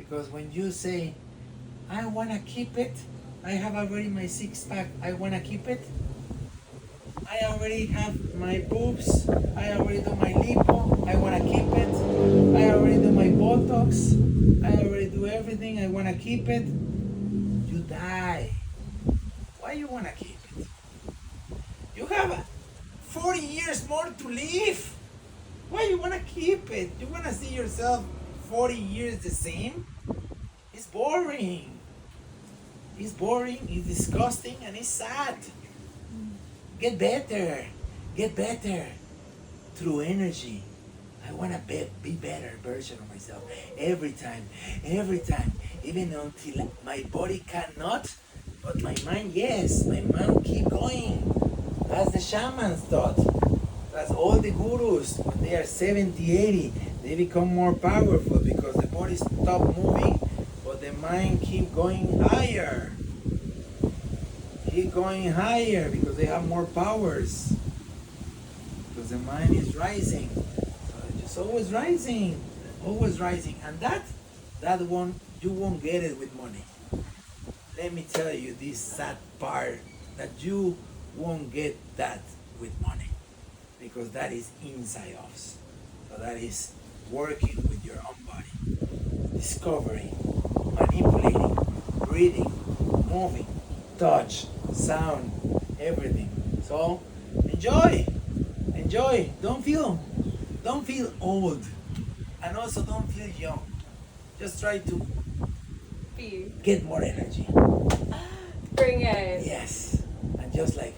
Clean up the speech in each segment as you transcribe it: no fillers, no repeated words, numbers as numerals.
Because when you say, I want to keep it, I have already my six pack, I want to keep it, I already have my boobs, I already do my lipo, I want to keep it, I already do my Botox, I already do everything, I want to keep it, you die. Why you want to keep it? You have 40 years more to live. Why you want to keep it? You want to see yourself 40 years the same? It's boring. It's boring, it's disgusting, and it's sad. Get better. Get better. Through energy. I want to be better version of myself. Every time. Even until my body cannot, but my mind, yes. My mind keep going. That's the shamans thought. That's all the gurus. When they are 70, 80, they become more powerful because the body stop moving, but the mind keep going higher. Keep going higher because they have more powers. Because the mind is rising. So it's always rising. Always rising. And that one, you won't get it with money. Let me tell you this sad part, that you won't get that with money. Because that is inside us. So that is working with your own body. Discovering, manipulating, breathing, moving, touch, sound, everything. So enjoy. Don't feel old. And also don't feel young. Just try to get more energy. Bring it. Yes. And just like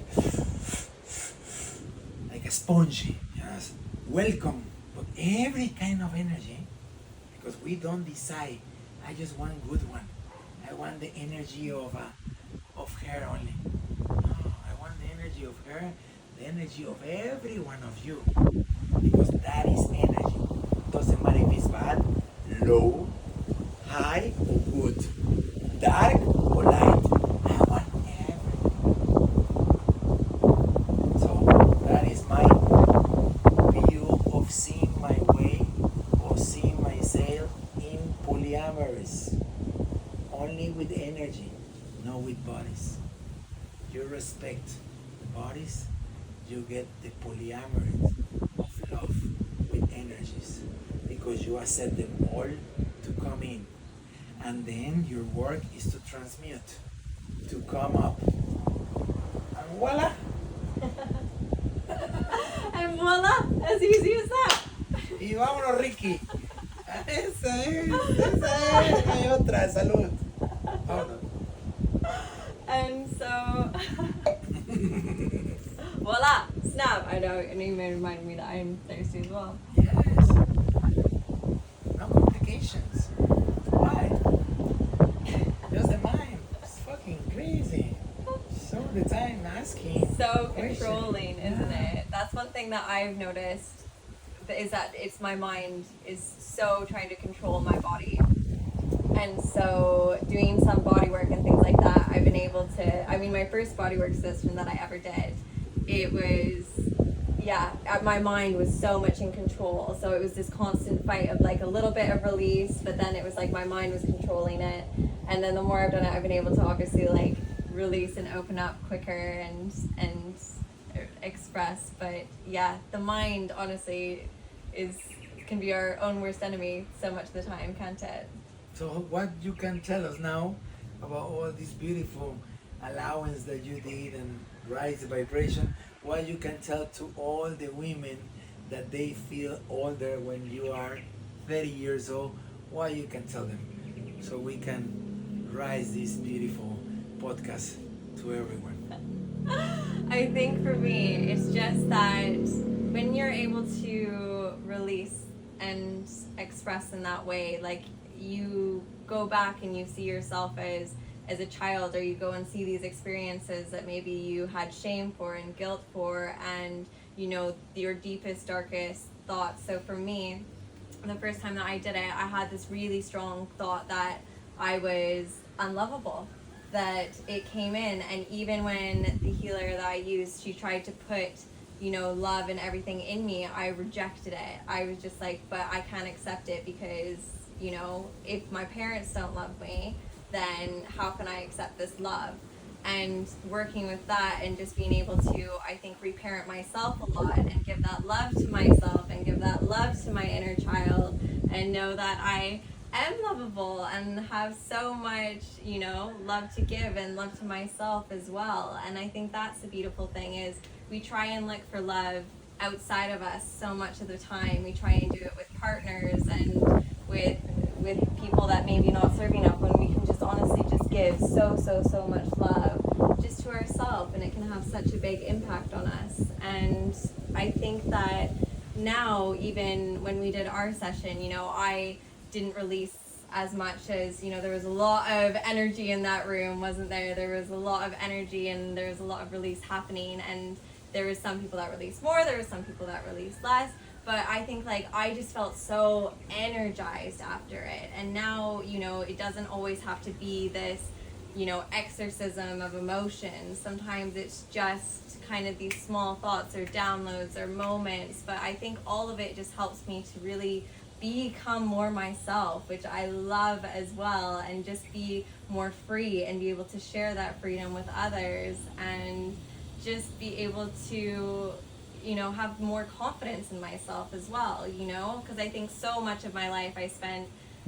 a spongy. Yes. Welcome. But every kind of energy, because we don't decide, I just want good one. I want the energy of her only. No, I want the energy of her, the energy of every one of you. Because that is energy. Doesn't matter if it's bad, low, high, or good, dark or light. I want everything. So that is my view of seeing my way, or seeing myself in polyamorous. Only with energy, not with bodies. You respect the bodies, you get the polyamorous of love with energies, because you accept them all to come in. And then your work is to transmute, to come up. And voila! And voila! As easy as that! Y vámonos, Ricky. Esa es. Hay otra, salud. Vámonos. And so, voila! Snap! I know, and you may remind me that I'm thirsty as well. Yes. No complications. Why? Just the mind. It's fucking crazy. So the time asking. So questions. controlling, isn't it? That's one thing that I've noticed, is that it's my mind is so trying to control my body. And so doing some body work and things like that, I've been able to, I mean, my first body work session that I ever did, it was, my mind was so much in control. So it was this constant fight of like a little bit of release, but then it was like my mind was controlling it. And then the more I've done it, I've been able to obviously like release and open up quicker and express. But yeah, the mind honestly can be our own worst enemy so much of the time, can't it? So what you can tell us now about all this beautiful allowance that you did and rise the vibration, what you can tell to all the women that they feel older when you are 30 years old, what you can tell them, so we can rise this beautiful podcast to everyone. I think for me, it's just that when you're able to release and express in that way, like you go back and you see yourself as a child, or you go and see these experiences that maybe you had shame for and guilt for, and you know your deepest, darkest thoughts. So for me, the first time that I did it, I had this really strong thought that I was unlovable, that it came in, and even when the healer that I used, she tried to put, you know, love and everything in me, I rejected it. I was just like, but I can't accept it because, you know, if my parents don't love me, then how can I accept this love? And working with that and just being able to, I think, reparent myself a lot and give that love to myself and give that love to my inner child and know that I am lovable and have so much, you know, love to give and love to myself as well. And I think that's the beautiful thing is we try and look for love outside of us so much of the time. We try and do it with partners and with people that maybe not serving up, when we can just honestly just give so much love just to ourselves, and it can have such a big impact on us. And I think that now, even when we did our session, you know, I didn't release as much as, you know, there was a lot of energy in that room, wasn't there? There was a lot of energy and there was a lot of release happening, and there was some people that released more, there was some people that released less. But I think, like, I just felt so energized after it. And now, you know, it doesn't always have to be this, you know, exorcism of emotions. Sometimes it's just kind of these small thoughts or downloads or moments. But I think all of it just helps me to really become more myself, which I love as well, and just be more free and be able to share that freedom with others and just be able to, you know, have more confidence in myself as well, you know, because I think so much of my life I spent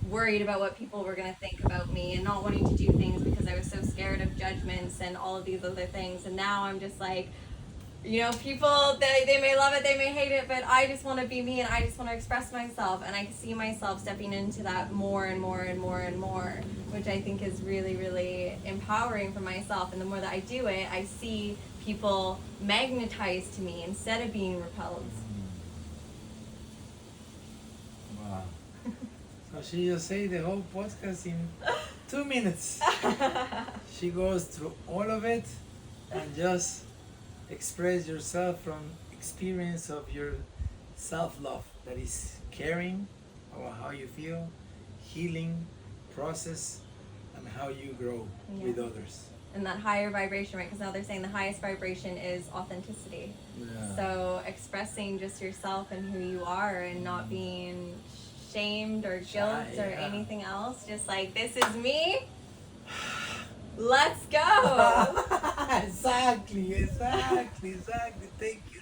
worried about what people were going to think about me and not wanting to do things because I was so scared of judgments and all of these other things. And now I'm just like, you know, people, they may love it, they may hate it, but I just want to be me and I just want to express myself. And I see myself stepping into that more and more and more and more, which I think is really, really empowering for myself. And the more that I do it, I see people magnetized to me instead of being repelled. Wow. So she just say the whole podcast in 2 minutes. She goes through all of it and just express yourself from experience of your self-love, that is caring about how you feel, healing process, and how you grow with others. And that higher vibration, right? Because now they're saying the highest vibration is authenticity. Yeah. So expressing just yourself and who you are and not being shamed or guilt or anything else. Just like, this is me. Let's go. Exactly. Thank you.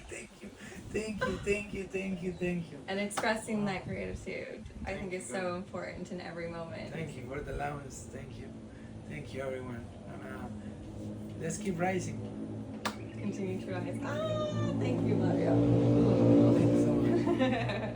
And expressing that gratitude, I think is so important in every moment. Thank you for the allowance. Thank you, everyone. And let's keep rising. Continue to rise. Thank you, Mario. Thank you so much.